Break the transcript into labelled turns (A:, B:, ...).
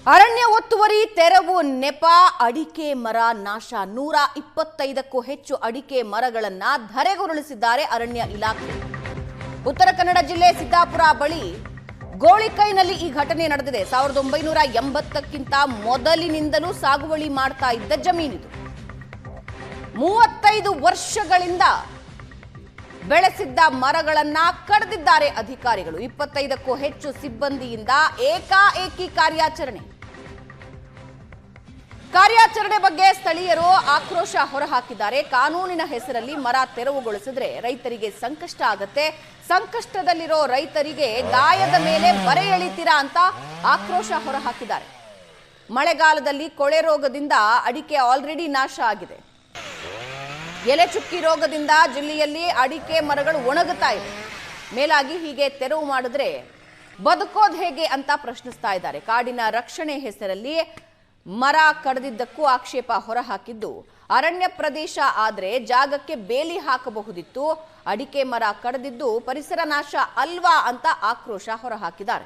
A: ಅರಣ್ಯ ಒತ್ತುವರಿ ತೆರವು ನೆಪ ಅಡಿಕೆ ಮರ ನಾಶ 125ಕ್ಕೂ ಹೆಚ್ಚು ಅಡಿಕೆ ಮರಗಳನ್ನ ಧರೆಗುರುಳಿಸಿದ್ದಾರೆ ಅರಣ್ಯ ಇಲಾಖೆ. ಉತ್ತರ ಕನ್ನಡ ಜಿಲ್ಲೆ ಸಿದ್ದಾಪುರ ಬಳಿ ಗೋಳಿಕೈನಲ್ಲಿ ಈ ಘಟನೆ ನಡೆದಿದೆ. 1980ಕ್ಕಿಂತ ಮೊದಲಿನಿಂದಲೂ ಸಾಗುವಳಿ ಮಾಡ್ತಾ ಇದ್ದ ಜಮೀನಿದು. 35 ವರ್ಷಗಳಿಂದ ಬೆಳೆಸಿದ್ದ ಮರಗಳನ್ನ ಕಡಿದಿದ್ದಾರೆ ಅಧಿಕಾರಿಗಳು. 25ಕ್ಕೂ ಹೆಚ್ಚು ಸಿಬ್ಬಂದಿಯಿಂದ ಏಕಾಏಕಿ ಕಾರ್ಯಾಚರಣೆ ಬಗ್ಗೆ ಸ್ಥಳೀಯರು ಆಕ್ರೋಶ ಹೊರಹಾಕಿದ್ದಾರೆ. ಕಾನೂನಿನ ಹೆಸರಲ್ಲಿ ಮರ ತೆರವುಗೊಳಿಸಿದ್ರೆ ರೈತರಿಗೆ ಸಂಕಷ್ಟ ಆಗತ್ತೆ, ಸಂಕಷ್ಟದಲ್ಲಿರೋ ರೈತರಿಗೆ ಗಾಯದ ಮೇಲೆ ಬರೆ ಎಳಿತೀರಾ ಅಂತ ಆಕ್ರೋಶ ಹೊರಹಾಕಿದ್ದಾರೆ. ಮಳೆಗಾಲದಲ್ಲಿ ಕೊಳೆ ರೋಗದಿಂದ ಅಡಿಕೆ ಆಲ್ರೆಡಿ ನಾಶ ಆಗಿದೆ. ಎಲೆ ಚುಕ್ಕಿ ರೋಗದಿಂದ ಜಿಲ್ಲೆಯಲ್ಲಿ ಅಡಿಕೆ ಮರಗಳು ಒಣಗುತ್ತಾ ಇದೆ. ಮೇಲಾಗಿ ಹೀಗೆ ತೆರವು ಮಾಡಿದ್ರೆ ಬದುಕೋದು ಹೇಗೆ ಅಂತ ಪ್ರಶ್ನಿಸ್ತಾ ಇದ್ದಾರೆ. ಕಾಡಿನ ರಕ್ಷಣೆ ಹೆಸರಲ್ಲಿ ಮರ ಕಡಿದಿದ್ದಕ್ಕೂ ಆಕ್ಷೇಪ ಹೊರಹಾಕಿದ್ದು, ಅರಣ್ಯ ಪ್ರದೇಶ ಆದ್ರೆ ಜಾಗಕ್ಕೆ ಬೇಲಿ ಹಾಕಬಹುದಿತ್ತು, ಅಡಿಕೆ ಮರ ಕಡಿದಿದ್ದು ಪರಿಸರ ನಾಶ ಅಲ್ವಾ ಅಂತ ಆಕ್ರೋಶ ಹೊರಹಾಕಿದ್ದಾರೆ.